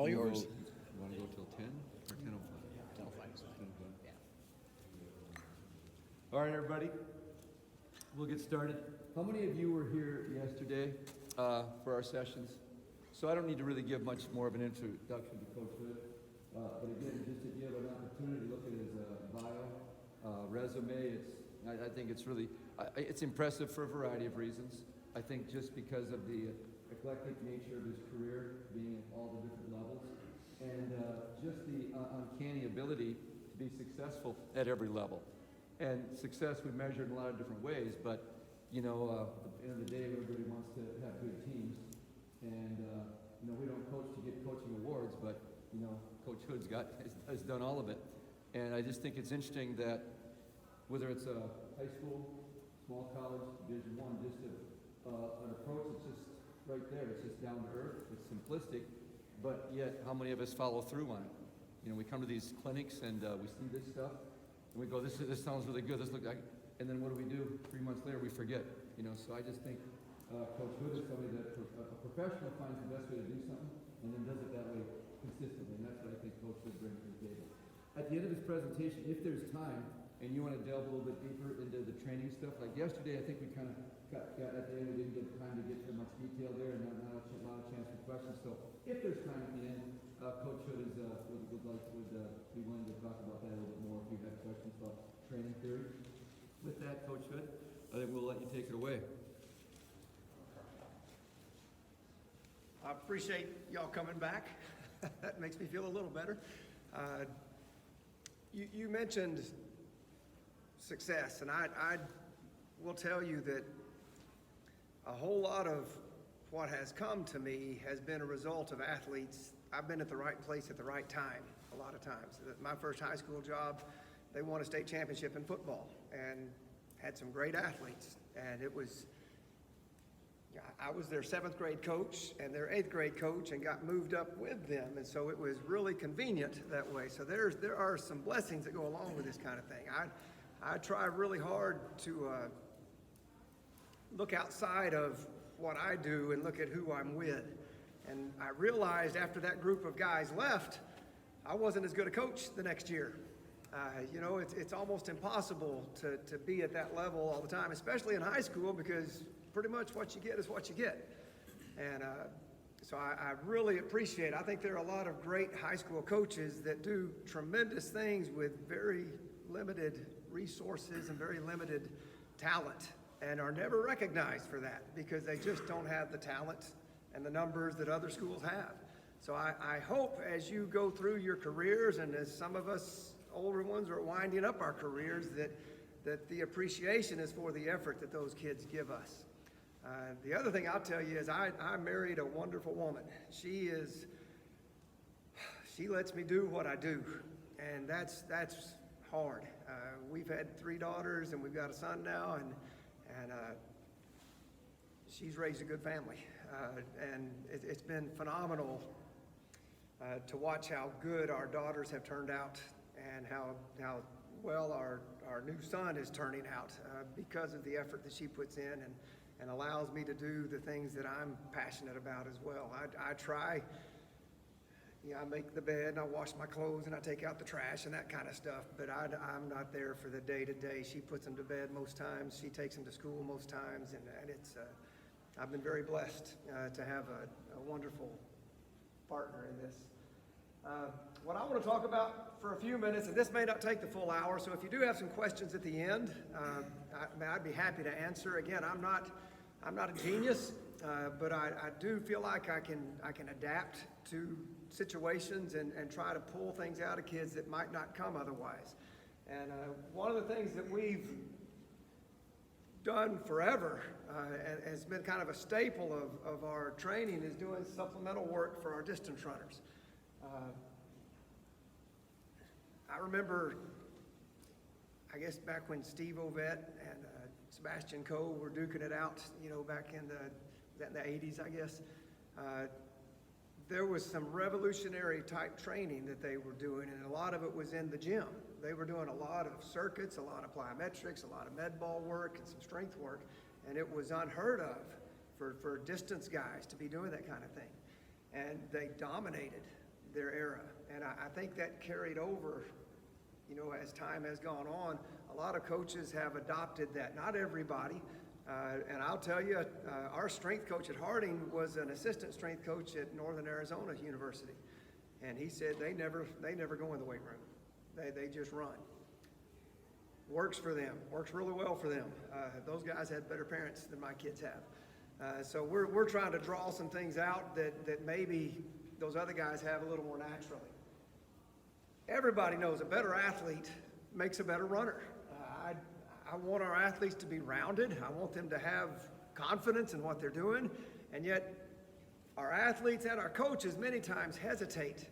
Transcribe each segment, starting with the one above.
All yours. Want to go till 10 or 10:05? 10:05 is fine. 10:05. Yeah. All right, everybody, we'll get started. How many of you were here yesterday for our sessions? So I don't need to really give much more of an introduction to Coach Hood. But again, just if you have an opportunity to look at his bio, resume, I think it's really, it's impressive for a variety of reasons. I think just because of the eclectic nature of his career, being at all the different levels, and just the uncanny ability to be successful at every level. And success we measure in a lot of different ways, but you know, at the end of the day, everybody wants to have good teams. And you know, we don't coach to get coaching awards, but you know, Coach Hood's has done all of it. And I just think it's interesting that whether it's a high school, small college, Division I, just an approach that's just right there. It's just down to earth. It's simplistic, but yet how many of us follow through on it? You know, we come to these clinics and we see this stuff, and we go, this sounds really good. This looks like, and then what do? 3 months later, we forget. You know, so I just think Coach Hood is somebody that a professional finds the best way to do something, and then does it that way consistently. And that's what I think Coach Hood brings to the table. At the end of this presentation, if there's time, and you want to delve a little bit deeper into the training stuff, like yesterday, I think we kind of got at the end, we didn't get time to get too much detail there, and not a lot of chance for questions. So if there's time at the end, Coach Hood would be willing to talk about that a little bit more if you have questions about training theory. With that, Coach Hood, I think we'll let you take it away. I appreciate y'all coming back. That makes me feel a little better. You mentioned success, and I will tell you that a whole lot of what has come to me has been a result of athletes. I've been at the right place at the right time a lot of times. My first high school job, they won a state championship in football and had some great athletes. And I was their 7th grade coach and their 8th grade coach and got moved up with them. And so it was really convenient that way. So there are some blessings that go along with this kind of thing. I try really hard to look outside of what I do and look at who I'm with. And I realized after that group of guys left, I wasn't as good a coach the next year. You know, it's almost impossible to be at that level all the time, especially in high school, because pretty much what you get is what you get. And so I really appreciate it. I think there are a lot of great high school coaches that do tremendous things with very limited resources and very limited talent, and are never recognized for that because they just don't have the talent and the numbers that other schools have. So I hope as you go through your careers, and as some of us older ones are winding up our careers, that the appreciation is for the effort that those kids give us. The other thing I'll tell you is I married a wonderful woman. She lets me do what I do, and that's hard. We've had 3 daughters, and we've got a son now, and she's raised a good family. And it's been phenomenal to watch how good our daughters have turned out and how well our new son is turning out because of the effort that she puts in and allows me to do the things that I'm passionate about as well. I try. I make the bed and I wash my clothes and I take out the trash and that kind of stuff, but I'm not there for the day-to-day. She puts them to bed most times. She takes them to school most times, and it's I've been very blessed to have a wonderful partner in this. What I want to talk about for a few minutes, and this may not take the full hour, so if you do have some questions at the end, I'd be happy to answer. Again, I'm not a genius, but I do feel like I can adapt to situations and try to pull things out of kids that might not come otherwise. And one of the things that we've done forever and has been kind of a staple of our training is doing supplemental work for our distance runners. I remember, I guess back when Steve Ovett and Sebastian Coe were duking it out, you know, back in the 80s, I guess. There was some revolutionary type training that they were doing, and a lot of it was in the gym. They were doing a lot of circuits, a lot of plyometrics, a lot of med ball work, and some strength work, and it was unheard of for distance guys to be doing that kind of thing. And they dominated their era. And I think that carried over, as time has gone on. A lot of coaches have adopted that. Not everybody. And I'll tell you, our strength coach at Harding was an assistant strength coach at Northern Arizona University. And he said they never go in the weight room. They just run. Works for them. Works really well for them. Those guys had better parents than my kids have. So we're trying to draw some things out that maybe those other guys have a little more naturally. Everybody knows a better athlete makes a better runner. I want our athletes to be rounded. I want them to have confidence in what they're doing. And yet, our athletes and our coaches many times hesitate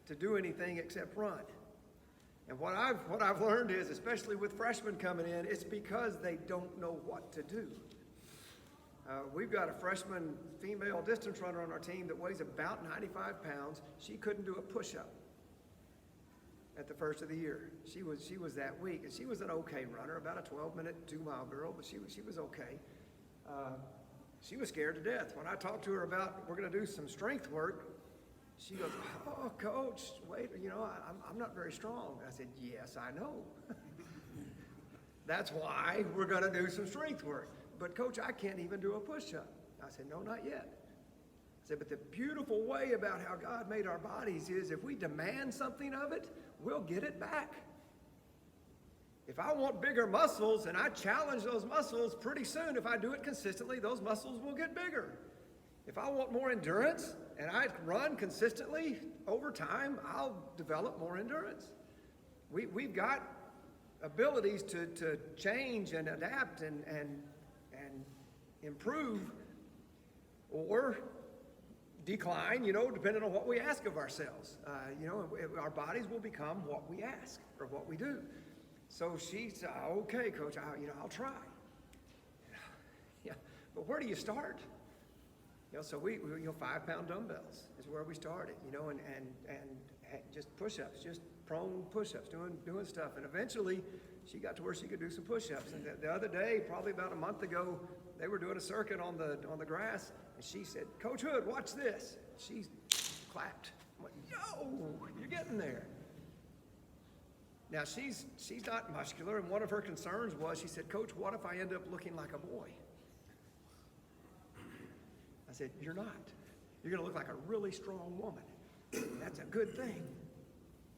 to do anything except run. And what I've learned is, especially with freshmen coming in, it's because they don't know what to do. We've got a freshman female distance runner on our team that weighs about 95 pounds. She couldn't do a push-up at the first of the year. She was that weak, and she was an okay runner, about a 12-minute, 2-mile girl, but she was okay. She was scared to death. When I talked to her about, we're going to do some strength work, she goes, "Oh, coach, wait, I'm not very strong." I said, "Yes, I know." That's why we're going to do some strength work. "But coach, I can't even do a push-up." I said, "No, not yet." I said, "But the beautiful way about how God made our bodies is if we demand something of it, we'll get it back. If I want bigger muscles and I challenge those muscles, pretty soon, if I do it consistently, those muscles will get bigger. If I want more endurance and I run consistently over time, I'll develop more endurance." We've got abilities to change and adapt and improve or decline, depending on what we ask of ourselves. Our bodies will become what we ask or what we do. So she said, "Okay, coach, I'll try." Yeah, but where do you start? So we 5-pound dumbbells is where we started, and just push-ups, just prone push-ups, doing stuff. And eventually she got to where she could do some push-ups. And the other day, probably about a month ago, they were doing a circuit on the grass, and she said, "Coach Hood, watch this." She clapped. I went, "Yo, you're getting there." Now she's not muscular, and one of her concerns was, she said, "Coach, what if I end up looking like a boy?" I said, "You're not. You're going to look like a really strong woman. That's a good thing.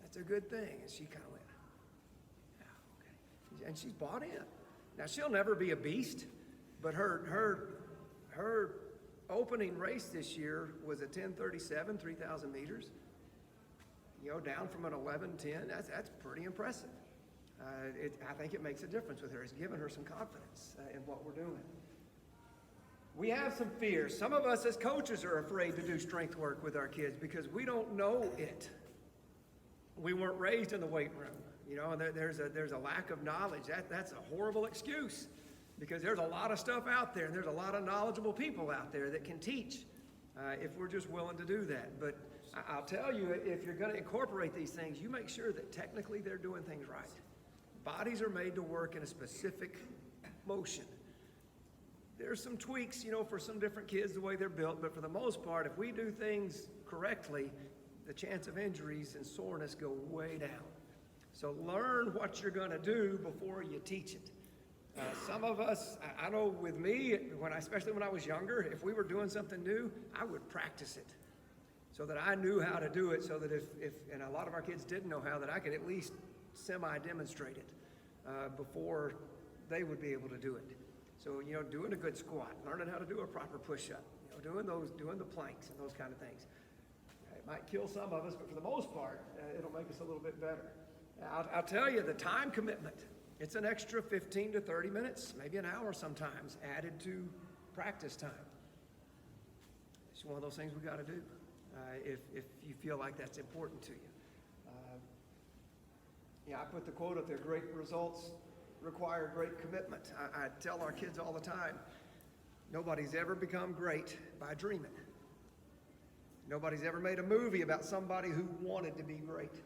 That's a good thing." And she kind of went, "Yeah, okay." And she's bought in. Now she'll never be a beast, but her opening race this year was a 10:37, 3,000 meters. Down from an 11:10. That's pretty impressive. I think it makes a difference with her. It's given her some confidence in what we're doing. We have some fears. Some of us as coaches are afraid to do strength work with our kids because we don't know it. We weren't raised in the weight room, and there's a lack of knowledge. That's a horrible excuse because there's a lot of stuff out there, and there's a lot of knowledgeable people out there that can teach if we're just willing to do that. But I'll tell you, if you're going to incorporate these things, you make sure that technically they're doing things right. Bodies are made to work in a specific motion. There's some tweaks, for some different kids, the way they're built, but for the most part, if we do things correctly, the chance of injuries and soreness go way down. So learn what you're going to do before you teach it. Some of us, I know with me, especially when I was younger, if we were doing something new, I would practice it so that I knew how to do it, so that and a lot of our kids didn't know how, that I could at least semi-demonstrate it before they would be able to do it. So, doing a good squat, learning how to do a proper push-up, doing the planks and those kind of things. It might kill some of us, but for the most part, it'll make us a little bit better. I'll tell you, the time commitment, it's an extra 15 to 30 minutes, maybe an hour sometimes, added to practice time. It's one of those things we got to do if you feel like that's important to you. I put the quote up there, "Great results require great commitment." I tell our kids all the time, nobody's ever become great by dreaming. Nobody's ever made a movie about somebody who wanted to be great.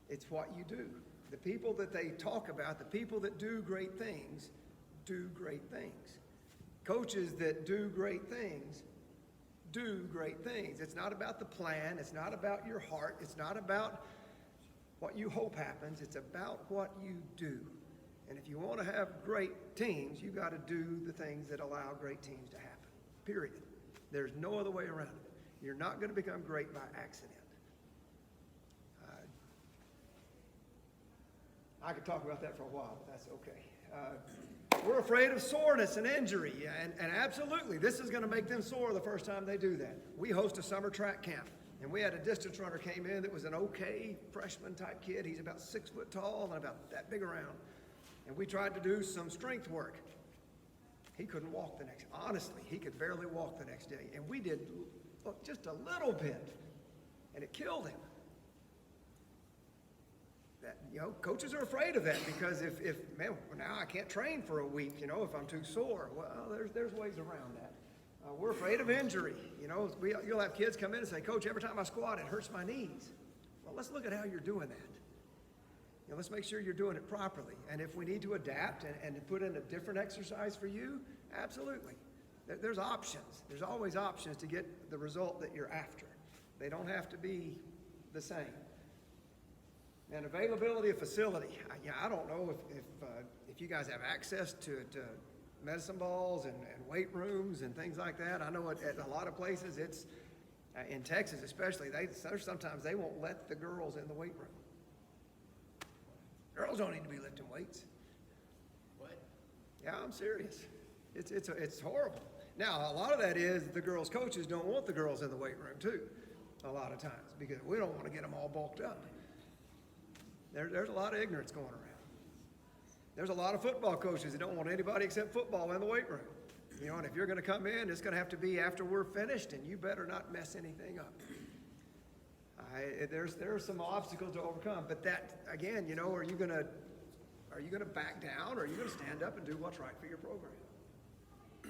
It's what you do. The people that they talk about, the people that do great things, do great things. Coaches that do great things do great things. It's not about the plan. It's not about your heart. It's not about what you hope happens. It's about what you do. And if you want to have great teams, you've got to do the things that allow great teams to happen, period. There's no other way around it. You're not going to become great by accident. I could talk about that for a while, but that's okay. We're afraid of soreness and injury, and absolutely, this is going to make them sore the first time they do that. We host a summer track camp, and we had a distance runner came in that was an okay freshman type kid. He's about 6 foot tall and about that big around. And we tried to do some strength work. He couldn't walk the next, honestly, he could barely walk the next day. And we did just a little bit, and it killed him. That, coaches are afraid of that because if man, now I can't train for a week, if I'm too sore. Well, there's ways around that. We're afraid of injury. You'll have kids come in and say, Coach, every time I squat, it hurts my knees. Well, let's look at how you're doing that. Let's make sure you're doing it properly. And if we need to adapt and put in a different exercise for you, absolutely. There's options. There's always options to get the result that you're after. They don't have to be the same. And availability of facility. I don't know if you guys have access to medicine balls and weight rooms and things like that. I know at a lot of places, it's in Texas especially, sometimes they won't let the girls in the weight room. Girls don't need to be lifting weights. What? Yeah, I'm serious. It's horrible. Now, a lot of that is the girls' coaches don't want the girls in the weight room too, a lot of times, because we don't want to get them all bulked up. There's a lot of ignorance going around. There's a lot of football coaches that don't want anybody except football in the weight room. And if you're going to come in, it's going to have to be after we're finished, and you better not mess anything up. There are some obstacles to overcome, but that again, are you going to back down, or are you going to stand up and do what's right for your program?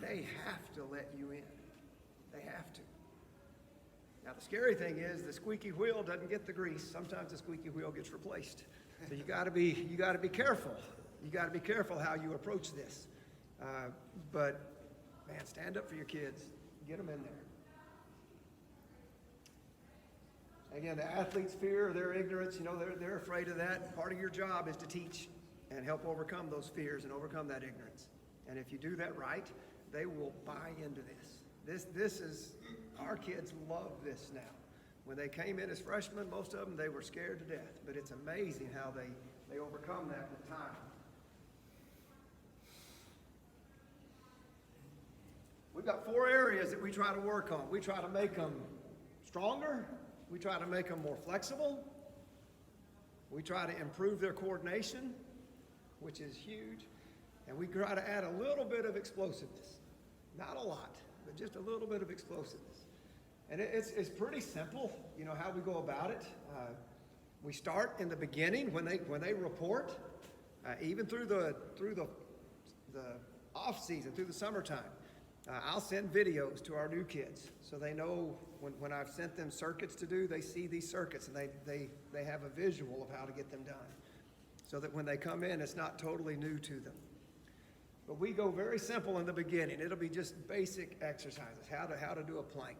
They have to let you in. They have to. Now the scary thing is the squeaky wheel doesn't get the grease. Sometimes the squeaky wheel gets replaced. So you got to be careful. You got to be careful how you approach this. But man, stand up for your kids. Get them in there. Again, the athletes' fear, their ignorance, they're afraid of that. Part of your job is to teach and help overcome those fears and overcome that ignorance. And if you do that right, they will buy into this. This is, our kids love this now. When they came in as freshmen, most of them, they were scared to death. But it's amazing how they overcome that with time. We've got 4 areas that we try to work on. We try to make them stronger. We try to make them more flexible. We try to improve their coordination, which is huge. And we try to add a little bit of explosiveness. Not a lot, but just a little bit of explosiveness. And it's pretty simple, how we go about it. We start in the beginning when they report, even through the off season, through the summertime. I'll send videos to our new kids so they know when I've sent them circuits to do, they see these circuits and they have a visual of how to get them done, so that when they come in, it's not totally new to them. But we go very simple in the beginning. It'll be just basic exercises, how to do a plank,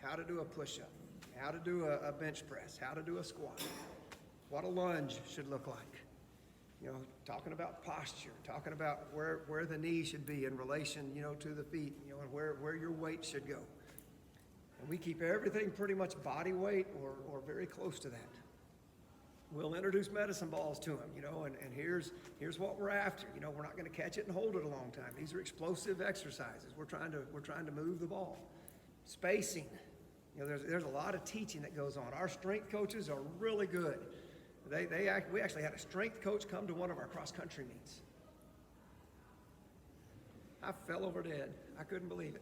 how to do a push-up, how to do a bench press, how to do a squat, what a lunge should look like. Talking about posture, talking about where the knee should be in relation, to the feet, and where your weight should go. And we keep everything pretty much body weight or very close to that. We'll introduce medicine balls to them, and here's what we're after. We're not going to catch it and hold it a long time. These are explosive exercises. We're trying to move the ball. Spacing. There's a lot of teaching that goes on. Our strength coaches are really good. We actually had a strength coach come to one of our cross-country meets. I fell over dead. I couldn't believe it.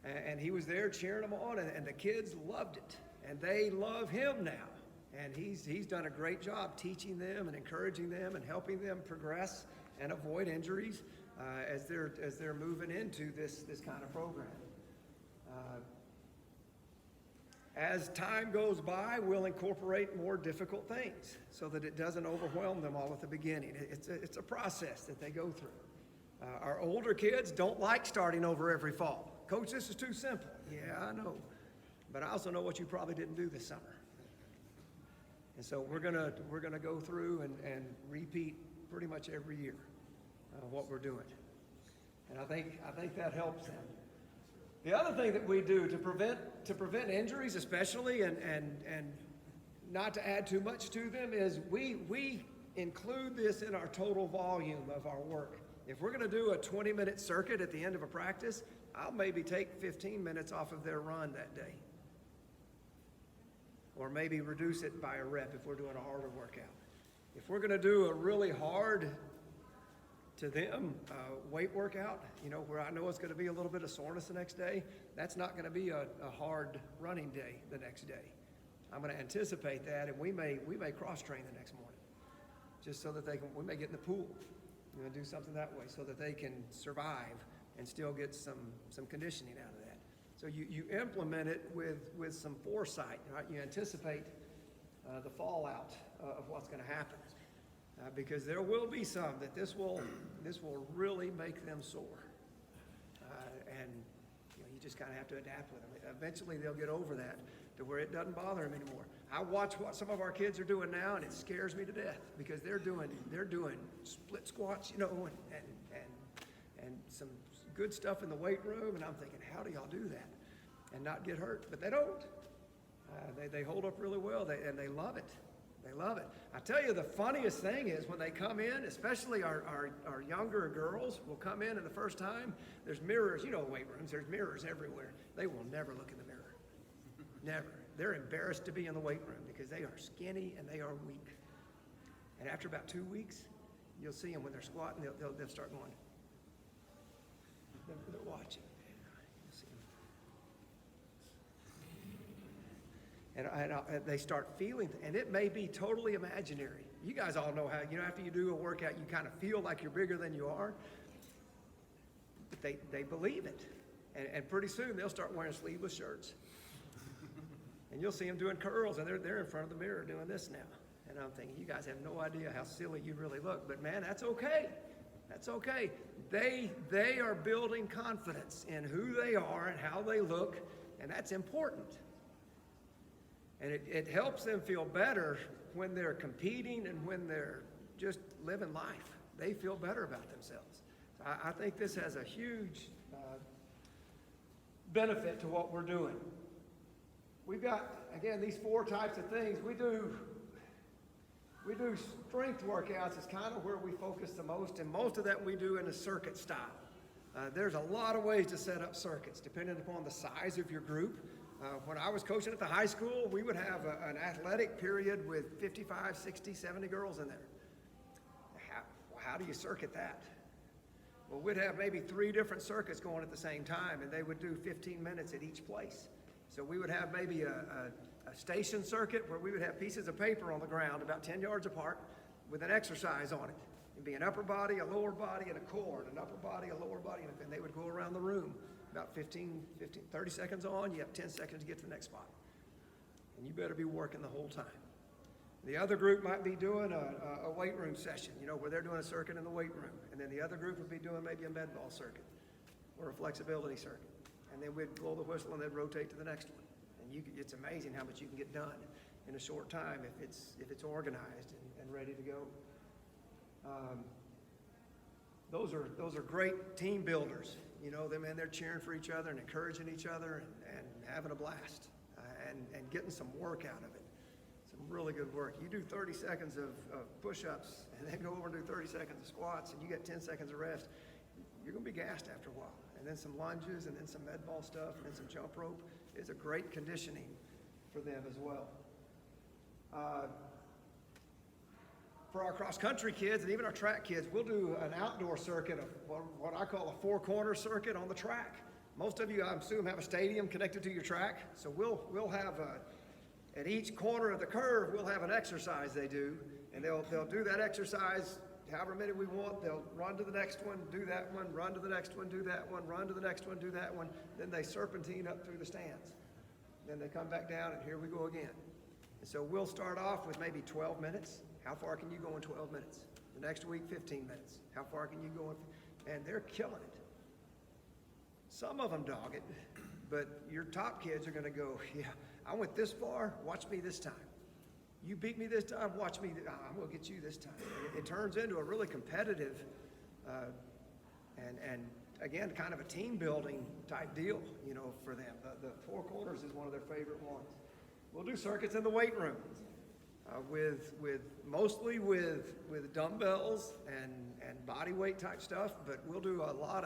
And he was there cheering them on, and the kids loved it. And they love him now. And he's done a great job teaching them and encouraging them and helping them progress and avoid injuries as they're moving into this kind of program. As time goes by, we'll incorporate more difficult things so that it doesn't overwhelm them all at the beginning. It's a process that they go through. Our older kids don't like starting over every fall. Coach, this is too simple. Yeah, I know. But I also know what you probably didn't do this summer. And so we're gonna go through and repeat pretty much every year what we're doing. And I think that helps them. The other thing that we do to prevent injuries, especially, and not to add too much to them, is we include this in our total volume of our work. If we're going to do a 20-minute circuit at the end of a practice, I'll maybe take 15 minutes off of their run that day. Or maybe reduce it by a rep if we're doing a harder workout. If we're going to do a really hard, to them, weight workout, you know, where I know it's going to be a little bit of soreness the next day, that's not going to be a hard running day the next day. I'm going to anticipate that, and we may cross-train the next morning, just so that we may get in the pool, you know, do something that way so that they can survive and still get some conditioning out of that. So you implement it with some foresight, right? You anticipate the fallout of what's going to happen. Because there will be some that this will really make them sore, and you know, you just kind of have to adapt with them. Eventually, they'll get over that to where it doesn't bother them anymore. I watch what some of our kids are doing now, and it scares me to death because they're doing split squats, you know, and some good stuff in the weight room, and I'm thinking, how do y'all do that and not get hurt? But they don't. They hold up really well, and they love it. They love it. I tell you, the funniest thing is when they come in, especially our younger girls will come in, and the first time, there's mirrors. You know, weight rooms, there's mirrors everywhere. They will never look in the mirror. Never. They're embarrassed to be in the weight room because they are skinny and they are weak. And after about 2 weeks, you'll see them when they're squatting, they'll start going. They're watching. You'll see them. And they start feeling, and it may be totally imaginary. You guys all know how, you know, after you do a workout, you kind of feel like you're bigger than you are. But they believe it. And pretty soon, they'll start wearing sleeveless shirts. And you'll see them doing curls, and they're in front of the mirror doing this now. And I'm thinking, you guys have no idea how silly you really look. But man, that's okay. That's okay. They are building confidence in who they are and how they look, and that's important. And it helps them feel better when they're competing and when they're just living life. They feel better about themselves. So I think this has a huge benefit to what we're doing. We've got, again, these 4 types of things. We do strength workouts is kind of where we focus the most, and most of that we do in a circuit style. There's a lot of ways to set up circuits depending upon the size of your group. When I was coaching at the high school, we would have an athletic period with 55, 60, 70 girls in there. How do you circuit that? Well, we'd have maybe 3 different circuits going at the same time, and they would do 15 minutes at each place. So we would have maybe a station circuit where we would have pieces of paper on the ground about 10 yards apart with an exercise on it. It'd be an upper body, a lower body, and a core, and an upper body, a lower body, and they would go around the room. About 30 seconds on, you have 10 seconds to get to the next spot. And you better be working the whole time. The other group might be doing a weight room session, you know, where they're doing a circuit in the weight room. And then the other group would be doing maybe a med ball circuit or a flexibility circuit. And then we'd blow the whistle and they'd rotate to the next one. And it's amazing how much you can get done in a short time if it's organized and ready to go. Those are great team builders. You know, them in there cheering for each other and encouraging each other and having a blast and getting some work out of it. Some really good work. You do 30 seconds of push-ups and then go over and do 30 seconds of squats and you get 10 seconds of rest. You're going to be gassed after a while. And then some lunges and then some med ball stuff and then some jump rope is a great conditioning for them as well. For our cross-country kids and even our track kids, we'll do an outdoor circuit of what I call a 4-corner circuit on the track. Most of you, I assume, have a stadium connected to your track. So we'll have at each corner of the curve, we'll have an exercise they do. And they'll do that exercise however many we want. They'll run to the next one, do that one, run to the next one, do that one, run to the next one, do that one. Then they serpentine up through the stands. Then they come back down, and here we go again. And so we'll start off with maybe 12 minutes. How far can you go in 12 minutes? The next week, 15 minutes. How far can you go in? And they're killing it. Some of them dog it. But your top kids are gonna go, yeah, I went this far, watch me this time. You beat me this time, watch me, I'm gonna get you this time. And it turns into a really competitive, and again, kind of a team building type deal, you know, for them. The Four Corners is one of their favorite ones. We'll do circuits in the weight room, mostly with dumbbells and body weight type stuff, but we'll do a lot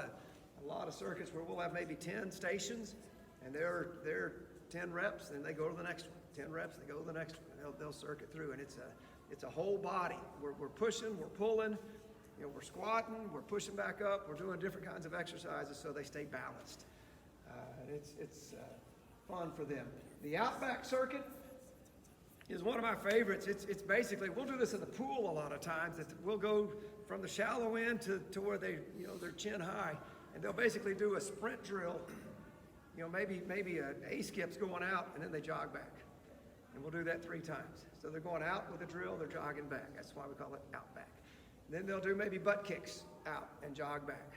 of circuits where we'll have maybe 10 stations, and they're 10 reps, and they go to the next one. 10 reps, they go to the next one. They'll circuit through, and it's a whole body. We're pushing, we're pulling, you know, we're squatting, we're pushing back up, we're doing different kinds of exercises so they stay balanced. It's fun for them. The Outback circuit is one of my favorites. It's basically, we'll do this in the pool a lot of times. We'll go from the shallow end to where they, you know, they're chin high, and they'll basically do a sprint drill. You know, maybe an A-skip's going out, and then they jog back. And we'll do that 3 times. So they're going out with a drill, they're jogging back. That's why we call it Outback. Then they'll do maybe butt kicks out and jog back.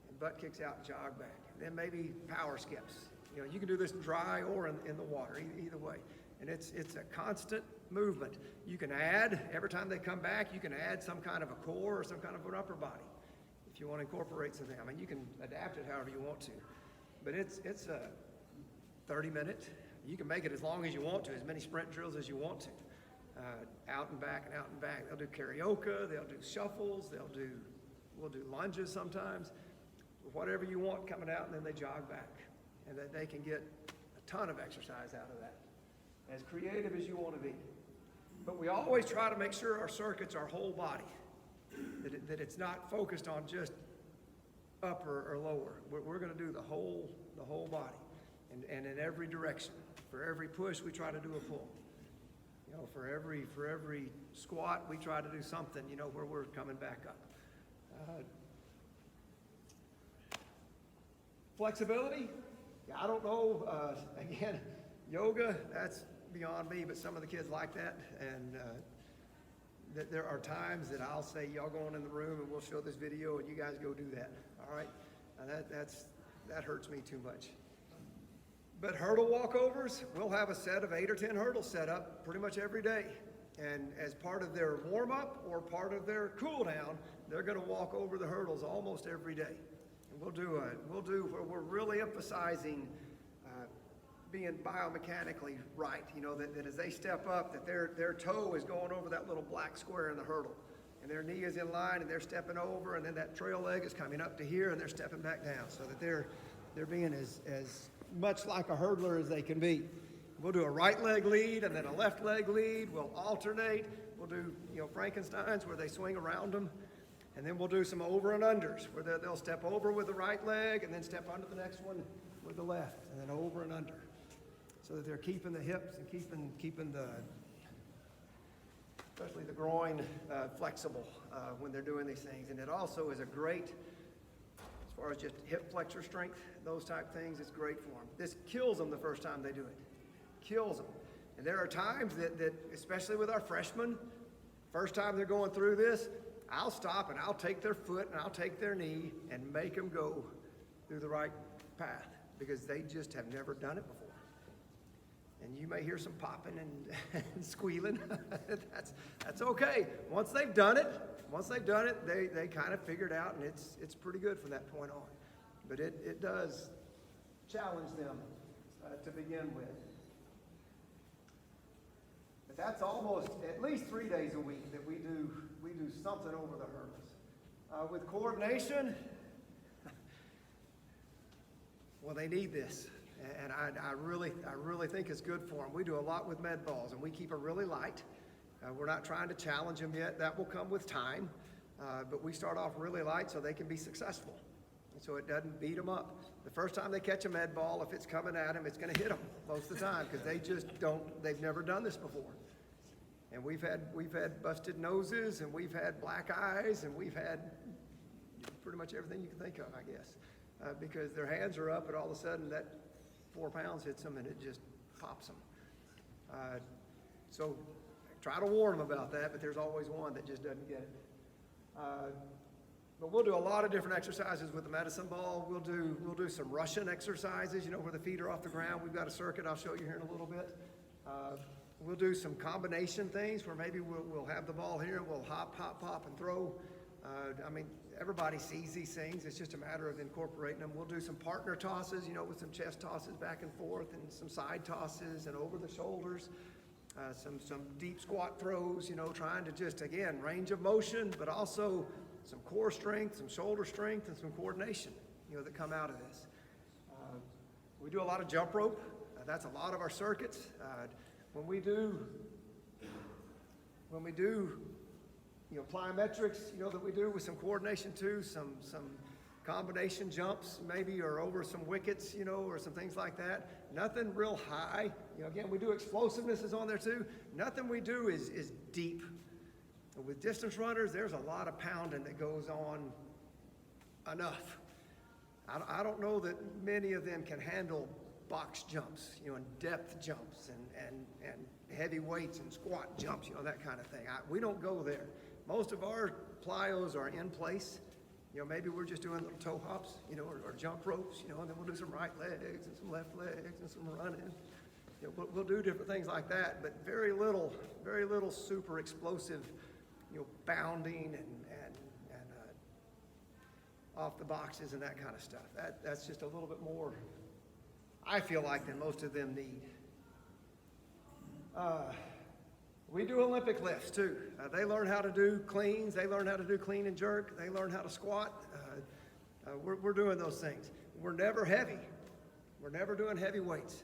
And butt kicks out and jog back. And then maybe power skips. You know, you can do this dry or in the water, either way. And it's a constant movement. You can add, every time they come back, you can add some kind of a core or some kind of an upper body if you want to incorporate some of them. I mean, you can adapt it however you want to. But it's a 30-minute. You can make it as long as you want to, as many sprint drills as you want to. Out and back and out and back. They'll do karaoke, they'll do shuffles, we'll do lunges sometimes. Whatever you want coming out, and then they jog back. And that they can get a ton of exercise out of that. As creative as you want to be. But we always try to make sure our circuits are whole body. That it's not focused on just upper or lower. We're going to do the whole body, and in every direction. For every push, we try to do a pull. You know, for every squat, we try to do something, you know, where we're coming back up. Flexibility, yeah, I don't know. Again, yoga, that's beyond me, but some of the kids like that, and there are times that I'll say, y'all go on in the room and we'll show this video and you guys go do that, all right? That hurts me too much. But hurdle walkovers, we'll have a set of 8 or 10 hurdles set up pretty much every day. And as part of their warm-up or part of their cool-down, they're gonna walk over the hurdles almost every day. And we'll do where we're really emphasizing being biomechanically right, you know, that as they step up, that their toe is going over that little black square in the hurdle. And their knee is in line and they're stepping over, and then that trail leg is coming up to here and they're stepping back down, so that they're being as much like a hurdler as they can be. We'll do a right leg lead and then a left leg lead. We'll alternate. We'll do, you know, Frankensteins where they swing around them. And then we'll do some over and unders where they'll step over with the right leg and then step under the next one with the left, and then over and under. So that they're keeping the hips and keeping the, especially the groin, flexible when they're doing these things. And it also is a great, as far as just hip flexor strength, those type things, it's great for them. This kills them the first time they do it. Kills them. And there are times that especially with our freshmen, first time they're going through this, I'll stop and I'll take their foot and I'll take their knee and make them go through the right path, because they just have never done it before. And you may hear some popping and squealing. That's okay. Once they've done it, they kind of figure it out, and it's pretty good from that point on. But it does challenge them to begin with. But that's almost at least 3 days a week that we do something over the hurdles. With coordination, well, they need this. And I really think it's good for them. We do a lot with med balls, and we keep it really light. We're not trying to challenge them yet. That will come with time. But we start off really light so they can be successful. And so it doesn't beat them up. The first time they catch a med ball, if it's coming at them, it's going to hit them most of the time, because they've never done this before. And we've had busted noses, and we've had black eyes, and we've had pretty much everything you can think of, I guess. Because their hands are up, and all of a sudden that 4 pounds hits them and it just pops them. So try to warn them about that, but there's always one that just doesn't get it. But we'll do a lot of different exercises with the medicine ball. We'll do some Russian exercises, you know, where the feet are off the ground. We've got a circuit I'll show you here in a little bit. We'll do some combination things where maybe we'll have the ball here and we'll hop, hop, hop, and throw. I mean, everybody sees these things. It's just a matter of incorporating them. We'll do some partner tosses, you know, with some chest tosses back and forth and some side tosses and over the shoulders. Some deep squat throws, you know, trying to just, again, range of motion, but also some core strength, some shoulder strength, and some coordination, you know, that come out of this. We do a lot of jump rope. That's a lot of our circuits. When we do, you know, plyometrics, you know, that we do with some coordination too, some combination jumps maybe, or over some wickets, you know, or some things like that. Nothing real high. You know, again, we do explosiveness is on there too. Nothing we do is deep. With distance runners, there's a lot of pounding that goes on enough. I don't know that many of them can handle box jumps, you know, and depth jumps and heavy weights and squat jumps, you know, that kind of thing. We don't go there. Most of our plyos are in place. You know, maybe we're just doing little toe hops, you know, or jump ropes, you know, and then we'll do some right legs and some left legs and some running. You know, we'll do different things like that, but very little super explosive, you know, bounding and off the boxes and that kind of stuff. That's just a little bit more, I feel like, than most of them need. We do Olympic lifts too. They learn how to do cleans. They learn how to do clean and jerk. They learn how to squat. We're doing those things. We're never heavy. We're never doing heavy weights.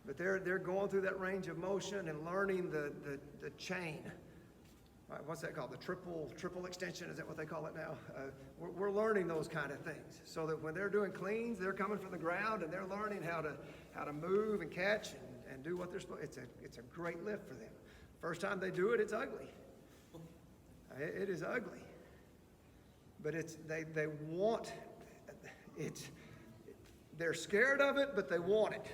But they're going through that range of motion and learning the chain. What's that called? The triple extension, is that what they call it now? We're learning those kind of things so that when they're doing cleans, they're coming from the ground and they're learning how to move and catch and do what they're supposed to. It's a great lift for them. First time they do it, it's ugly. It is ugly. But they want it. They're scared of it, but they want it.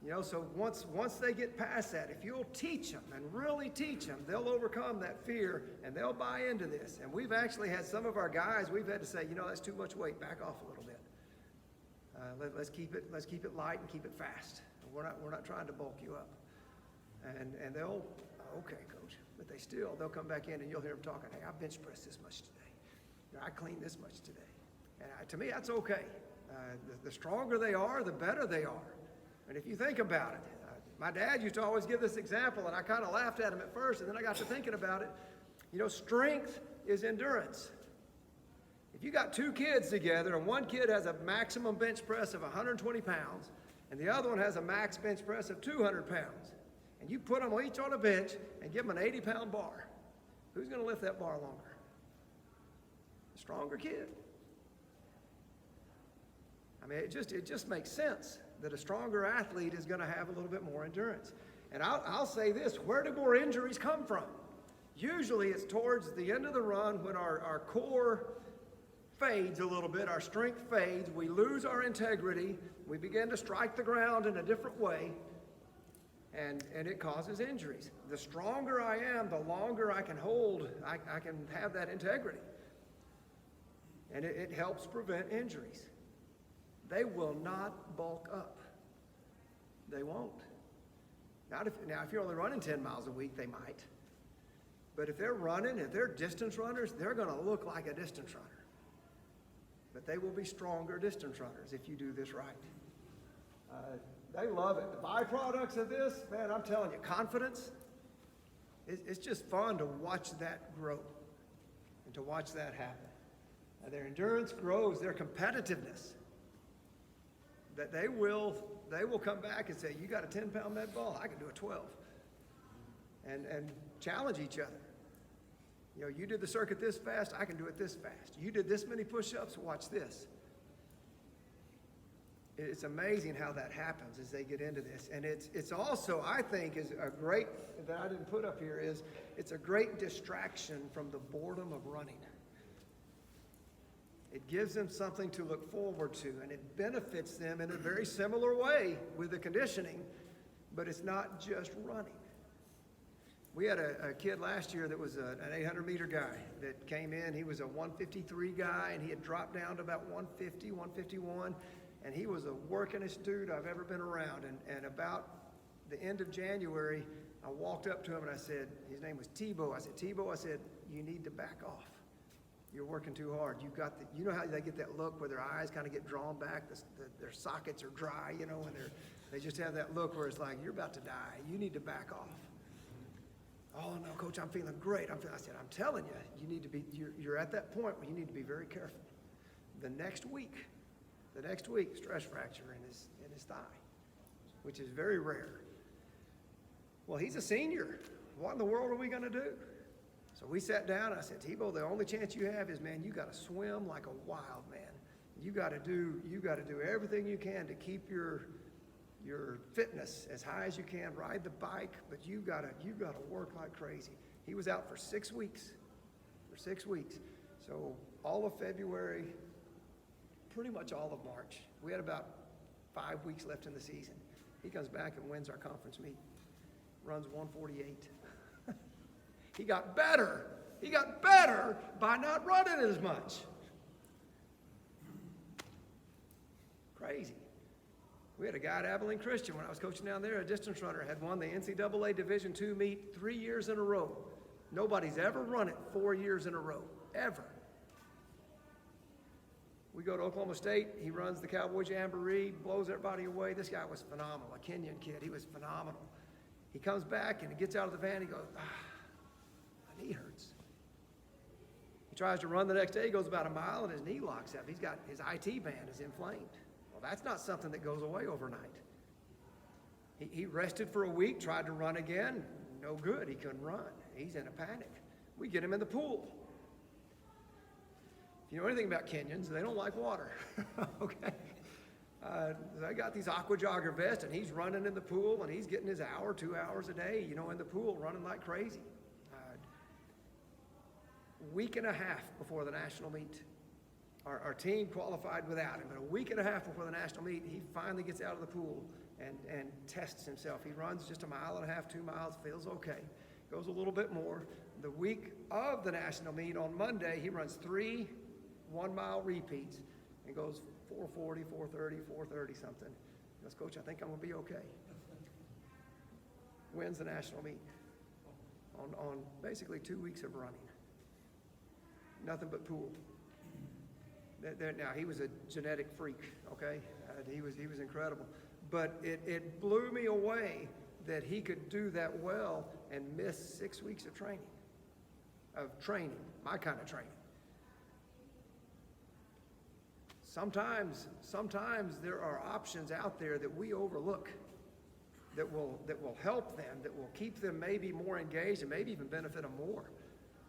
You know, so once they get past that, if you'll teach them and really teach them, they'll overcome that fear and they'll buy into this. And we've actually had some of our guys, we've had to say, you know, that's too much weight, back off a little bit. Let's keep it light and keep it fast. We're not trying to bulk you up. And they'll, okay, coach, but they'll come back in and you'll hear them talking, hey, I bench pressed this much today. You know, I cleaned this much today. And to me, that's okay. The stronger they are, the better they are. And if you think about it, my dad used to always give this example, and I kind of laughed at him at first, and then I got to thinking about it. You know, strength is endurance. If you got two kids together, and one kid has a maximum bench press of 120 pounds, and the other one has a max bench press of 200 pounds, and you put them each on a bench and give them an 80-pound bar, who's going to lift that bar longer? The stronger kid. I mean, it just makes sense that a stronger athlete is going to have a little bit more endurance. And I'll say this, where do more injuries come from? Usually it's towards the end of the run when our core fades a little bit, our strength fades, we lose our integrity, we begin to strike the ground in a different way, and it causes injuries. The stronger I am, the longer I can hold, I can have that integrity. And it helps prevent injuries. They will not bulk up. They won't. Now, if you're only running 10 miles a week, they might. But if they're running, if they're distance runners, they're going to look like a distance runner. But they will be stronger distance runners if you do this right. They love it. The byproducts of this, man, I'm telling you, confidence, it's just fun to watch that grow and to watch that happen. Their endurance grows, their competitiveness. That they will come back and say, you got a 10-pound med ball, I can do a 12. And challenge each other. You know, you did the circuit this fast, I can do it this fast. You did this many push-ups, watch this. It's amazing how that happens as they get into this. And it's also, I think, is a great, that I didn't put up here, is it's a great distraction from the boredom of running. It gives them something to look forward to, and it benefits them in a very similar way with the conditioning, but it's not just running. We had a kid last year that was an 800-meter guy that came in. He was a 153 guy, and he had dropped down to about 150, 151, and he was the workingest dude I've ever been around. And about the end of January, I walked up to him and I said, his name was Tebow. I said, Tebow, I said, you need to back off. You're working too hard. You know how they get that look where their eyes kind of get drawn back, their sockets are dry, you know, and they just have that look where it's like, you're about to die. You need to back off. Oh, no, Coach, I'm feeling great. I said, I'm telling you, you need to be, you're at that point where you need to be very careful. The next week, stress fracture in his thigh, which is very rare. Well, he's a senior. What in the world are we going to do? So we sat down and I said, Tebow, the only chance you have is, man, you got to swim like a wild man. You got to do everything you can to keep your fitness as high as you can. Ride the bike, but you got to work like crazy. He was out for 6 weeks. So all of February, pretty much all of March. We had about 5 weeks left in the season. He comes back and wins our conference meet. Runs 148. He got better. He got better by not running as much. Crazy. We had a guy at Abilene Christian when I was coaching down there, a distance runner, had won the NCAA Division II meet 3 years in a row. Nobody's ever run it 4 years in a row, ever. We go to Oklahoma State. He runs the Cowboys Jamboree, blows everybody away. This guy was phenomenal, a Kenyan kid. He was phenomenal. He comes back and he gets out of the van. He goes, my knee hurts. He tries to run the next day. He goes about a mile and his knee locks up. He's got his IT band is inflamed. Well, that's not something that goes away overnight. He rested for a week, tried to run again. No good. He couldn't run. He's in a panic. We get him in the pool. If you know anything about Kenyans, they don't like water. Okay. I got these aqua jogger vests, and he's running in the pool, and he's getting his hour, 2 hours a day, you know, in the pool, running like crazy. Week and a half before the national meet, our team qualified without him, but a week and a half before the national meet, he finally gets out of the pool and tests himself. He runs just 1.5 miles, 2 miles, feels okay. Goes a little bit more. The week of the national meet on Monday, he runs 3 1-mile repeats and goes 440, 430, 430 something. He goes, Coach, I think I'm going to be okay. Wins the national meet on basically 2 weeks of running. Nothing but pool. Now, he was a genetic freak, okay? He was incredible. But it blew me away that he could do that well and miss 6 weeks of training, my kind of training. Sometimes there are options out there that we overlook that will help them, that will keep them maybe more engaged and maybe even benefit them more.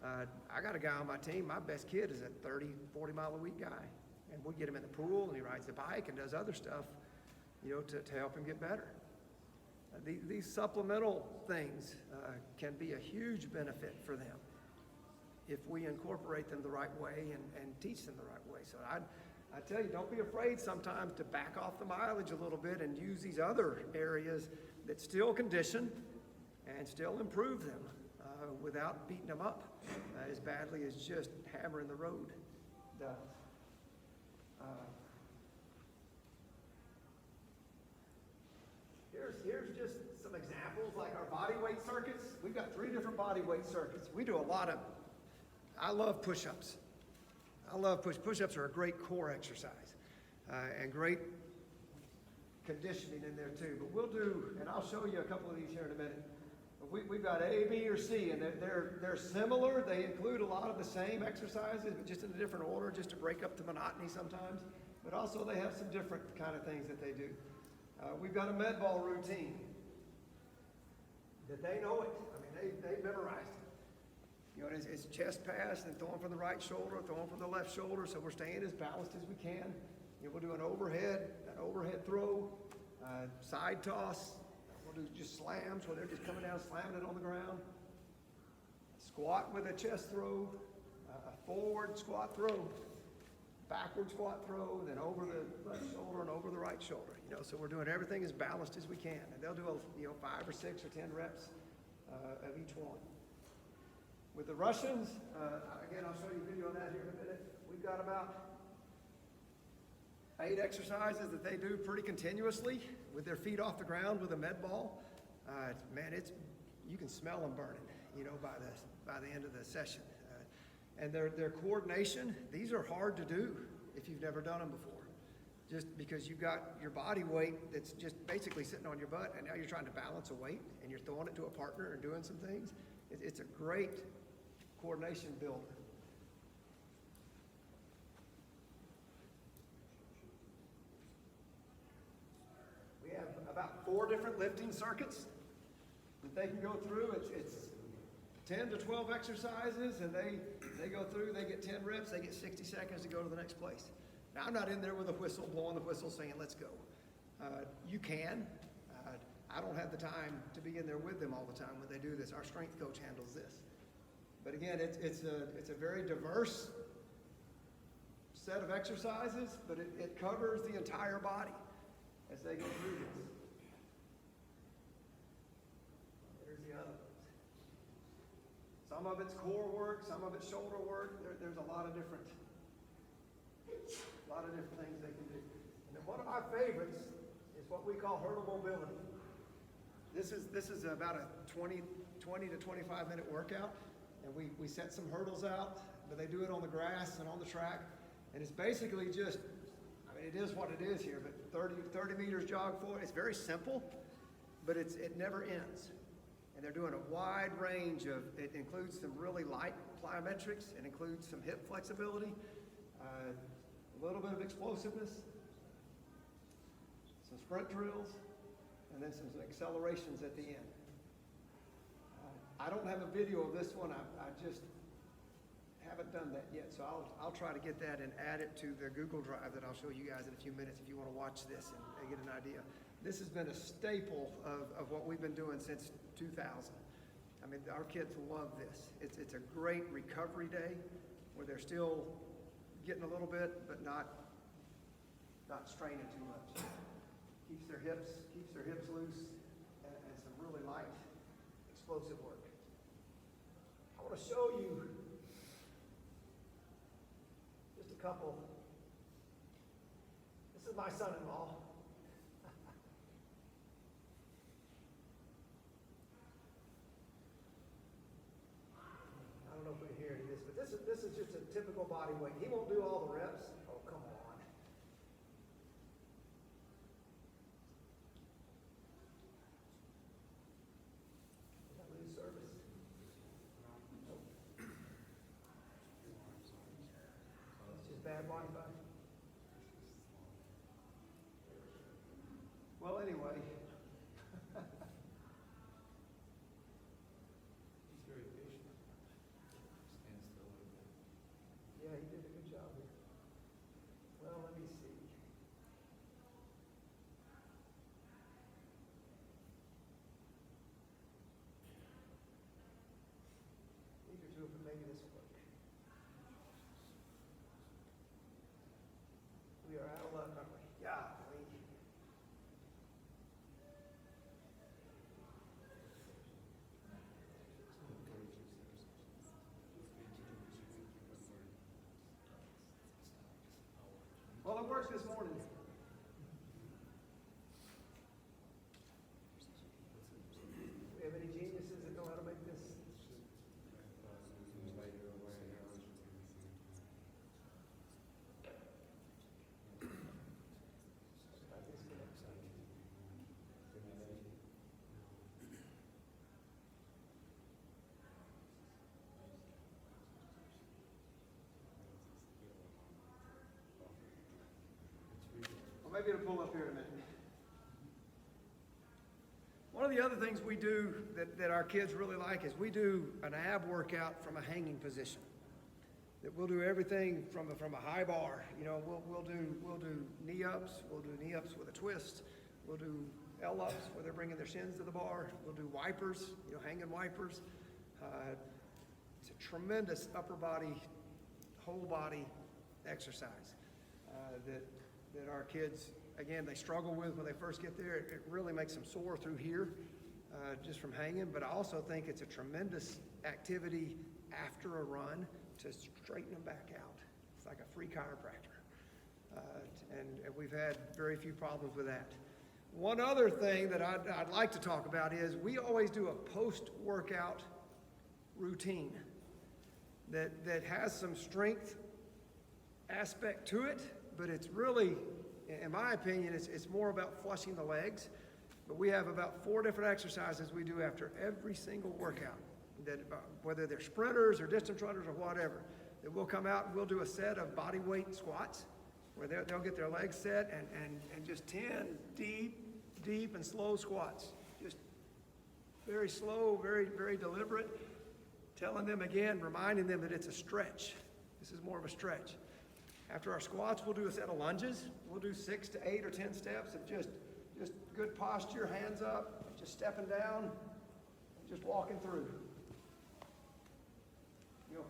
I got a guy on my team, my best kid is a 30, 40 mile a week guy. And we get him in the pool and he rides the bike and does other stuff, you know, to help him get better. These supplemental things can be a huge benefit for them if we incorporate them the right way and teach them the right way. So I tell you, don't be afraid sometimes to back off the mileage a little bit and use these other areas that still condition and still improve them without beating them up as badly as just hammering the road does. Here's just some examples, like our body weight circuits. We've got 3 different body weight circuits. We do a lot of, I love push-ups. Push-ups are a great core exercise and great conditioning in there too. But we'll do, and I'll show you a couple of these here in a minute. We've got A, B, or C, and they're similar. They include a lot of the same exercises, but just in a different order, just to break up the monotony sometimes. But also they have some different kind of things that they do. We've got a med ball routine that they know it. I mean, they memorized it. You know, it's chest pass and throwing from the right shoulder, throwing from the left shoulder, so we're staying as balanced as we can. You know, we'll do an overhead throw, side toss. We'll do just slams where they're just coming down, slamming it on the ground. Squat with a chest throw, a forward squat throw, backward squat throw, then over the left shoulder and over the right shoulder. You know, so we're doing everything as balanced as we can. And they'll do 5 or 6 or 10 reps of each one. With the Russians, again, I'll show you a video of that here in a minute. We've got about 8 exercises that they do pretty continuously with their feet off the ground with a med ball. Man, you can smell them burning, you know, by the end of the session. And their coordination, these are hard to do if you've never done them before. Just because you've got your body weight that's just basically sitting on your butt, and now you're trying to balance a weight, and you're throwing it to a partner and doing some things. It's a great coordination builder. We have about 4 different lifting circuits that they can go through. It's 10 to 12 exercises, and they go through, they get 10 reps, they get 60 seconds to go to the next place. Now, I'm not in there with a whistle, blowing the whistle, saying, let's go. You can. I don't have the time to be in there with them all the time when they do this. Our strength coach handles this. But again, it's a very diverse set of exercises, but it covers the entire body as they go through this. There's the other ones. Some of it's core work, some of it's shoulder work. There's a lot of different things they can do. And then one of my favorites is what we call hurdle mobility. This is about a 20 to 25 minute workout, and we set some hurdles out, but they do it on the grass and on the track, and it's basically just, I mean, it is what it is here, but 30 meters jog forward. It's very simple, but it never ends. And they're doing a wide range of, it includes some really light plyometrics, it includes some hip flexibility, a little bit of explosiveness, some sprint drills, and then some accelerations at the end. I don't have a video of this one. I just haven't done that yet, so I'll try to get that and add it to the Google Drive that I'll show you guys in a few minutes if you want to watch this and get an idea. This has been a staple of what we've been doing since 2000. I mean, our kids love this. It's a great recovery day where they're still getting a little bit, but not straining too much. Keeps their hips loose, and some really light, explosive work. I want to show you just a couple. This is my son-in-law. I don't know if we can hear any of this, but this is just a typical body weight. He won't do all the reps. Oh, come on. Did I lose service? Nope. It's just bad Wi-Fi. Well, anyway. He's very patient. Stands still a little bit. Yeah, he did a good job here. Well, let me see. Eager to if maybe this will work. We are out of luck, aren't we? Yeah. Well, it works this morning. Do we have any geniuses that know how to make this? Well, maybe it'll pull up here in a minute. One of the other things we do that our kids really like is we do an ab workout from a hanging position. That we'll do everything from a high bar. You know, we'll do knee ups. We'll do knee ups with a twist. We'll do L ups where they're bringing their shins to the bar. We'll do wipers. You know, hanging wipers. It's a tremendous upper body, whole body exercise that our kids, again, they struggle with when they first get there. It really makes them sore through here. just from hanging, but I also think it's a tremendous activity after a run to straighten them back out. It's like a free chiropractor. And we've had very few problems with that. One other thing that I'd like to talk about is we always do a post-workout routine that has some strength aspect to it, but it's really, in my opinion, it's more about flushing the legs. But we have about 4 different exercises we do after every single workout, that whether they're sprinters or distance runners or whatever, that we'll come out and we'll do a set of body weight squats where they'll get their legs set and just 10 deep and slow squats. Just very slow, very, very deliberate, telling them again, reminding them that it's a stretch. This is more of a stretch. After our squats, we'll do a set of lunges. We'll do 6 to 8 or 10 steps of just good posture, hands up, just stepping down, just walking through.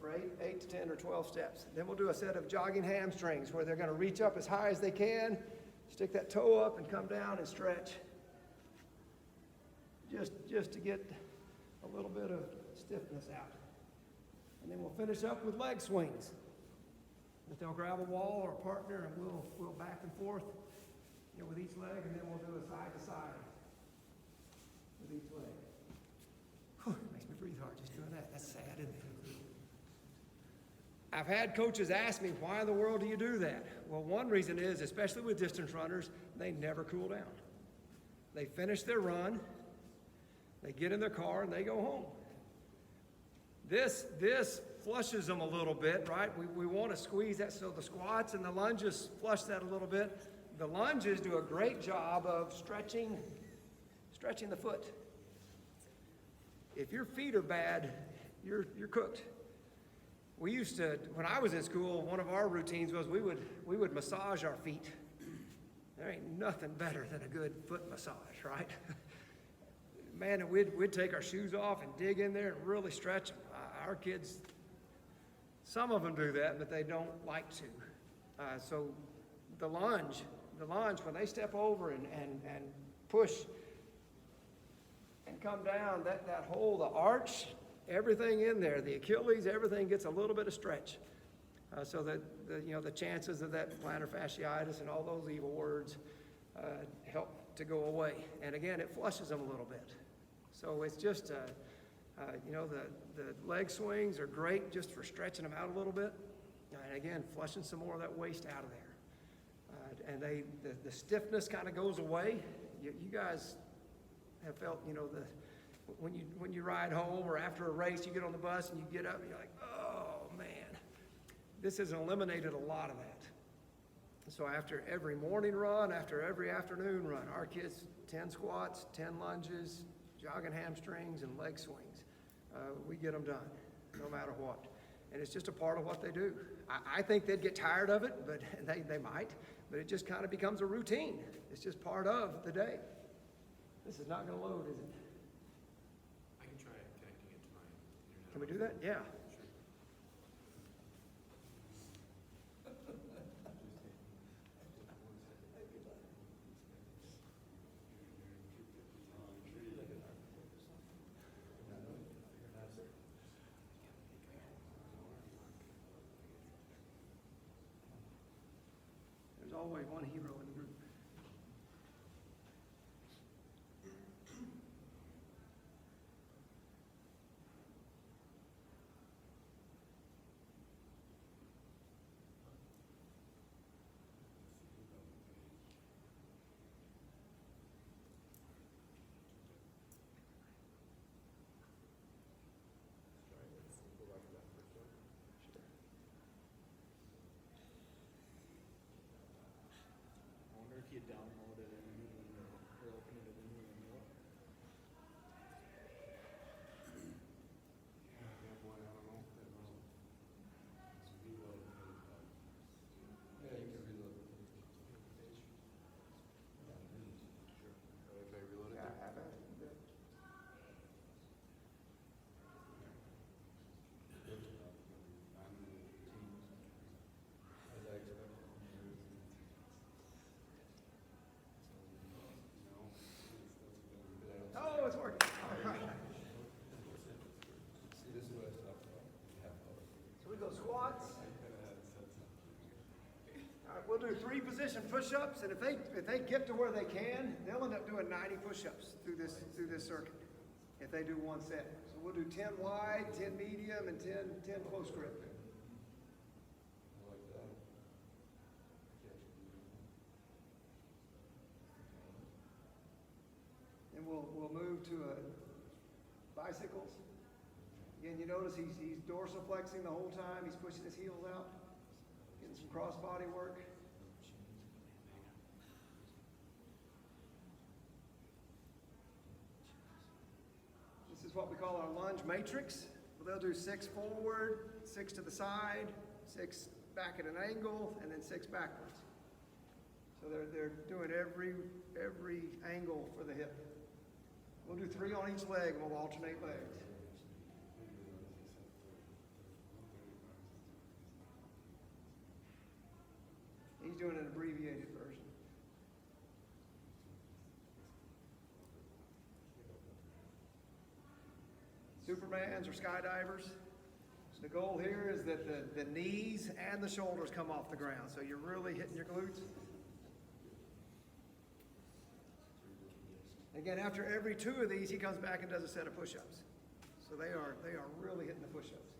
For 8 to 10 or 12 steps. Then we'll do a set of jogging hamstrings where they're going to reach up as high as they can, stick that toe up and come down and stretch. Just to get a little bit of stiffness out. And then we'll finish up with leg swings. That they'll grab a wall or a partner and we'll back and forth, with each leg, and then we'll do a side to side with each leg. Whew, it makes me breathe hard just doing that. That's sad, isn't it? I've had coaches ask me, why in the world do you do that? Well, one reason is, especially with distance runners, they never cool down. They finish their run, they get in their car, and they go home. This flushes them a little bit, right? We want to squeeze that, so the squats and the lunges flush that a little bit. The lunges do a great job of stretching the foot. If your feet are bad, you're cooked. We used to, when I was in school, one of our routines was we would massage our feet. There ain't nothing better than a good foot massage, right? Man, and we'd take our shoes off and dig in there and really stretch them. Our kids, some of them do that, but they don't like to. So the lunge, when they step over and push and come down, that whole, the arch, everything in there, the Achilles, everything gets a little bit of stretch. So that the chances of that plantar fasciitis and all those evil words help to go away. And again, it flushes them a little bit. So it's just, the leg swings are great just for stretching them out a little bit. And again, flushing some more of that waste out of there. And the stiffness kind of goes away. You guys have felt, when you ride home or after a race, you get on the bus and you get up and you're like, oh man, this has eliminated a lot of that. So after every morning run, after every afternoon run, our kids, 10 squats, 10 lunges, jogging hamstrings, and leg swings. We get them done, no matter what. And it's just a part of what they do. I think they'd get tired of it, but they might, but it just kind of becomes a routine. It's just part of the day. This is not gonna load, is it? I can try connecting it to my internet. Can we do that? Yeah. There's always one hero in the group. do 3 position push-ups, and if they get to where they can, they'll end up doing 90 push-ups through this circuit if they do one set. So we'll do 10 wide, 10 medium, and 10 close grip. I like that. And we'll move to bicycles. Again, you notice he's dorsal flexing the whole time. He's pushing his heels out, getting some cross body work. This is what we call our lunge matrix. Well, they'll do 6 forward, 6 to the side, 6 back at an angle, and then 6 backwards. So they're doing every angle for the hip. We'll do 3 on each leg, and we'll alternate legs. He's doing an abbreviated version. Supermans or skydivers. The goal here is that the knees and the shoulders come off the ground, so you're really hitting your glutes. Again, after every 2 of these, he comes back and does a set of push-ups. So they are really hitting the push-ups.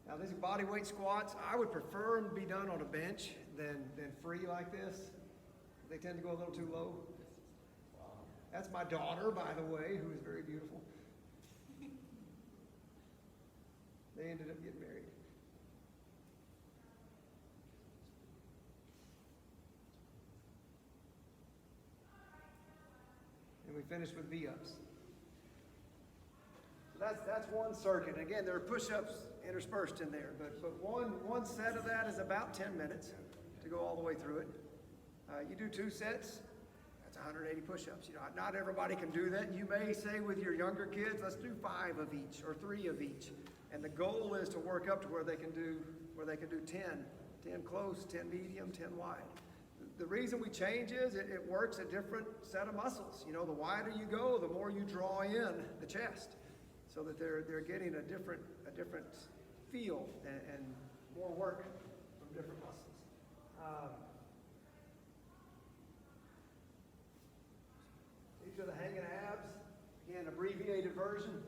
Now these body weight squats, I would prefer them to be done on a bench than free like this. They tend to go a little too low. That's my daughter, by the way, who is very beautiful. They ended up getting married. And we finished with V-ups. So that's one circuit. Again, there are push-ups interspersed in there, but one set of that is about 10 minutes to go all the way through it. You do 2 sets, that's 180 push-ups. You know, not everybody can do that. You may say with your younger kids, let's do 5 of each or 3 of each. And the goal is to work up to where they can do 10 close, 10 medium, 10 wide. The reason we change is it works a different set of muscles. You know, the wider you go, the more you draw in the chest, so that they're getting a different feel and more work from different muscles. These are the hanging abs. Again, abbreviated version.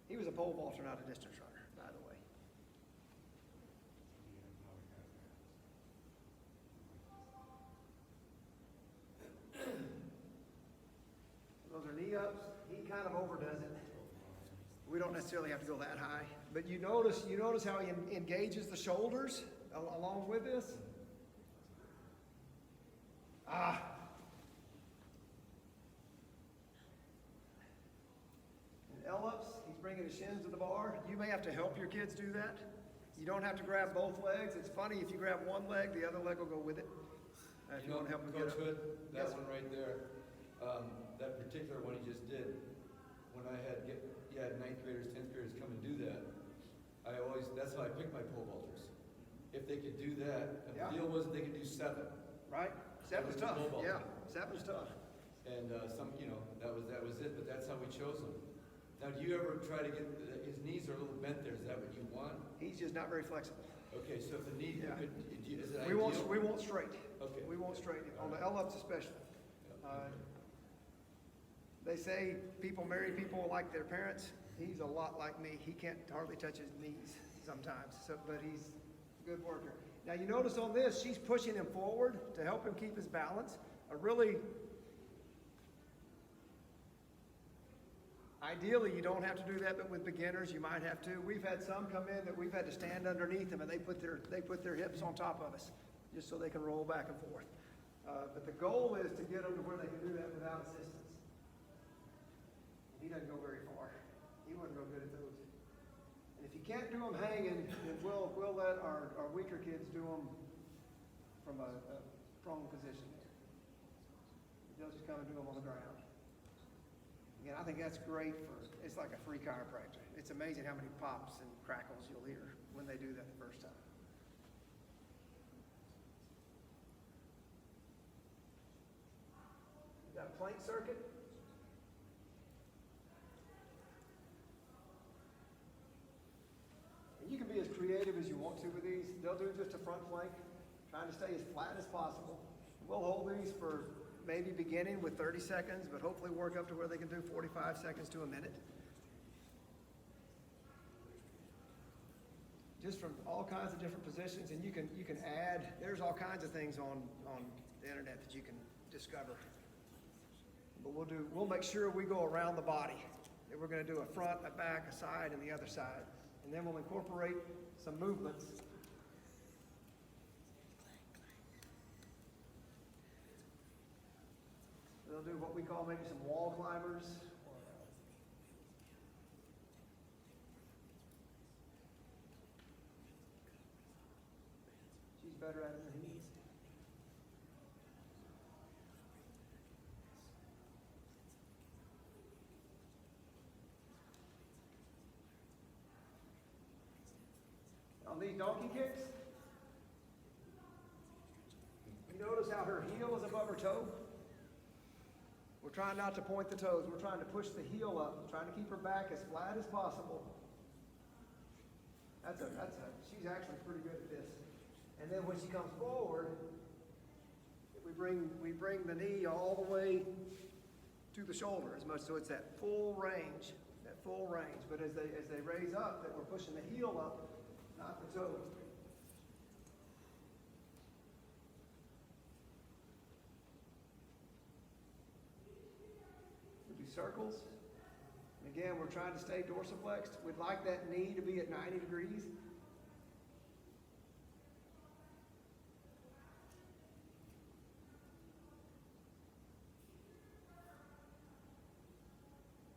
He was a pole vaulter, not a distance runner, by the way. Those are knee ups. He kind of overdoes it. We don't necessarily have to go that high, but you notice how he engages the shoulders along with this. And L-ups, he's bringing his shins to the bar. You may have to help your kids do that. You don't have to grab both legs. It's funny, if you grab one leg, the other leg will go with it. If you want to help them get up. Coach Hood, that Yes. one right there, that particular one he just did, when I had 9th graders, 10th graders come and do that, that's how I pick my pole vaulters. If they could do that, and Yeah. the deal was they could do 7. Right? 7's tough. Pole vault. Yeah, 7's tough. And that was it, but that's how we chose them. Now, do you ever try to get, his knees are a little bent there, is that what you want? He's just not very flexible. Okay, so if the knee, Yeah. is it We ideal? won't straight. Okay. We won't straight. On the L-ups especially. They say married people like their parents. He's a lot like me. He can't hardly touch his knees sometimes, but he's a good worker. Now you notice on this, she's pushing him forward to help him keep his balance. Ideally, you don't have to do that, but with beginners, you might have to. We've had some come in that we've had to stand underneath them, and they put their hips on top of us, just so they can roll back and forth. But the goal is to get them to where they can do that without assistance. He doesn't go very far. He wouldn't go good at those. And if you can't do them hanging, then we'll let our weaker kids do them from a prone position. They'll just come and do them on the ground. Again, I think that's great it's like a free chiropractor. It's amazing how many pops and crackles you'll hear when they do that the first time. You got a plank circuit. two of these. They'll do just a front plank, trying to stay as flat as possible. We'll hold these for maybe beginning with 30 seconds, but hopefully work up to where they can do 45 seconds to a minute. Just from all kinds of different positions, and you can add, there's all kinds of things on the internet that you can discover. But we'll make sure we go around the body. And we're gonna do a front, a back, a side, and the other side. And then we'll incorporate some movements. They'll do what we call maybe some wall climbers. She's better at it than he is. On these donkey kicks, you notice how her heel is above her toe? We're trying not to point the toes. We're trying to push the heel up, trying to keep her back as flat as possible. She's actually pretty good at this. And then when she comes forward, we bring the knee all the way to the shoulder as much, so it's that full range. But as they raise up, that we're pushing the heel up, not the toe. We do circles. And again, we're trying to stay dorsiflexed. We'd like that knee to be at 90 degrees.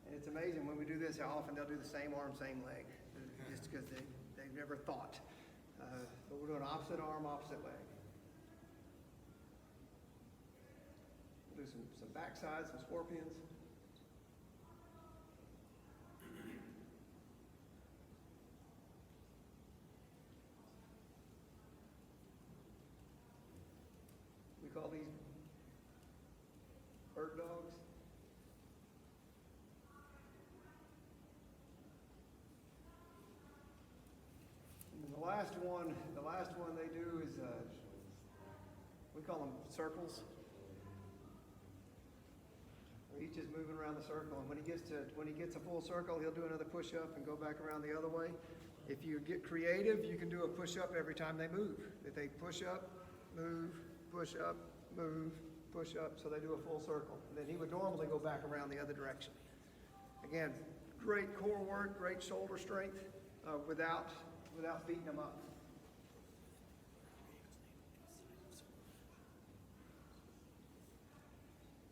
And it's amazing when we do this how often they'll do the same arm, same leg, just because they've never thought. But we're doing opposite arm, opposite leg. We'll do some backside, some scorpions. We call these bird dogs. The last one they do is, we call them circles. He's just moving around the circle, and when he gets a full circle, he'll do another push-up and go back around the other way. If you get creative, you can do a push-up every time they move. If they push up, move, push up, move, push up, so they do a full circle. And then he would normally go back around the other direction. Again, great core work, great shoulder strength, without beating them up.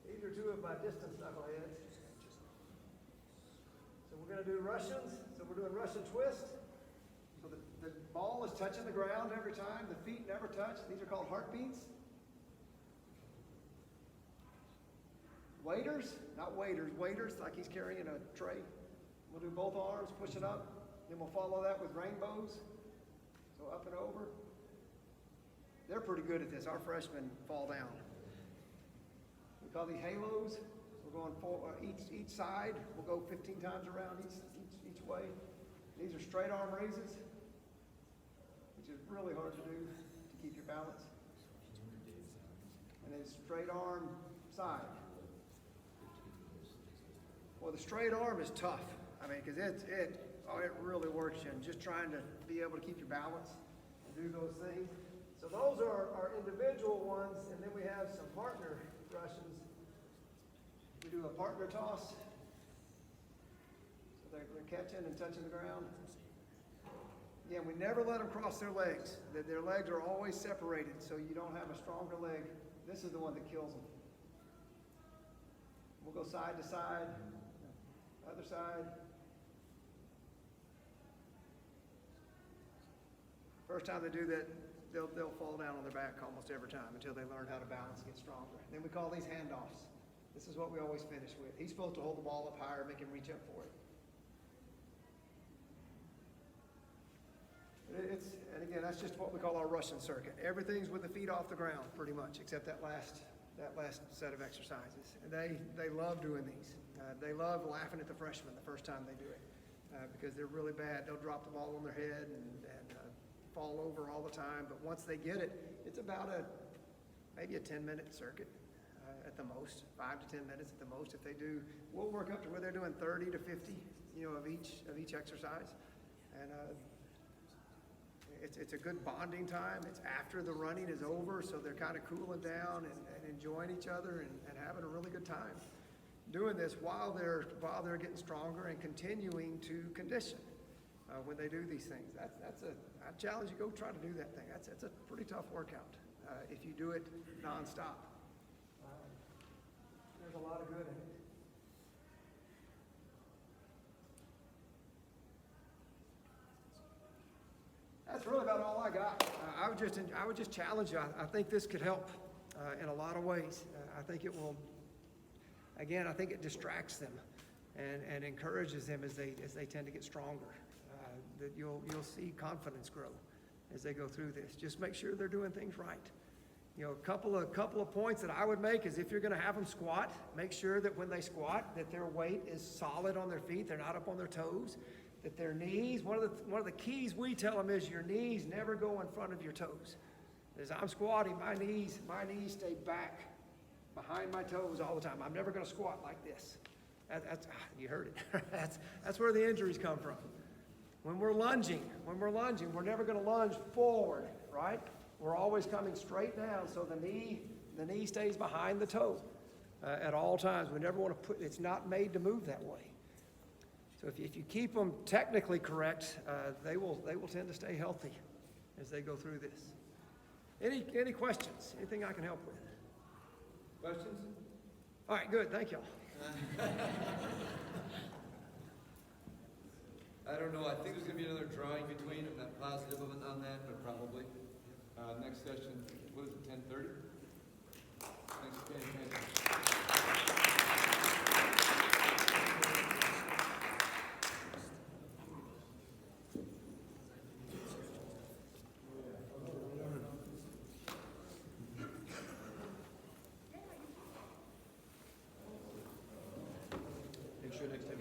These are two of my distance knuckleheads. So we're going to do Russians. So we're doing Russian twist. So the ball is touching the ground every time. The feet never touch. These are called heartbeats. Waders, not waders, waders like he's carrying a tray. We'll do both arms, push it up. Then we'll follow that with rainbows. So up and over. They're pretty good at this. Our freshmen fall down. We call these halos. We're going each side. We'll go 15 times around each way. These are straight arm raises, which is really hard to do to keep your balance. And then straight arm side. Well, the straight arm is tough. I mean, because it really works you, and just trying to be able to keep your balance and do those things. So those are our individual ones, and then we have some partner Russians. We do a partner toss. So they're catching and touching the ground. Again, we never let them cross their legs. Their legs are always separated, so you don't have a stronger leg. This is the one that kills them. We'll go side to side, other side. First time they do that, they'll fall down on their back almost every time until they learn how to balance and get stronger. Then we call these handoffs. This is what we always finish with. He's supposed to hold the ball up higher, make him reach up for it. And again, that's just what we call our Russian circuit. Everything's with the feet off the ground, pretty much, except that last set of exercises. And they love doing these. They love laughing at the freshmen the first time they do it because they're really bad. They'll drop the ball on their head and fall over all the time, but once they get it, it's about maybe a 10-minute circuit at the most, 5 to 10 minutes at the most. If they do, we'll work up to where they're doing 30 to 50, of each exercise. And it's a good bonding time. It's after the running is over, so they're kind of cooling down and enjoying each other and having a really good time doing this while they're getting stronger and continuing to condition when they do these things. I challenge you, go try to do that thing. That's a pretty tough workout if you do it nonstop. There's a lot of good in it. That's really about all I got. I would just challenge you. I think this could help in a lot of ways. I think it will. Again, I think it distracts them and encourages them as they tend to get stronger. That you'll see confidence grow as they go through this. Just make sure they're doing things right. A couple of points that I would make is if you're going to have them squat, make sure that when they squat, that their weight is solid on their feet. They're not up on their toes. That their knees. One of the keys we tell them is your knees never go in front of your toes. As I'm squatting, my knees stay back behind my toes all the time. I'm never going to squat like this. You heard it. That's where the injuries come from. When we're lunging, we're never going to lunge forward, right? We're always coming straight down, so the knee stays behind the toe at all times. We never want to it's not made to move that way. So if you keep them technically correct, they will tend to stay healthy as they go through this. Any questions? Anything I can help with? Questions? All right, good. Thank y'all. I don't know. I think there's going to be another drawing between. I'm not positive on that, but probably. Next session, what is it, 10:30? Thanks for paying attention. Make sure next time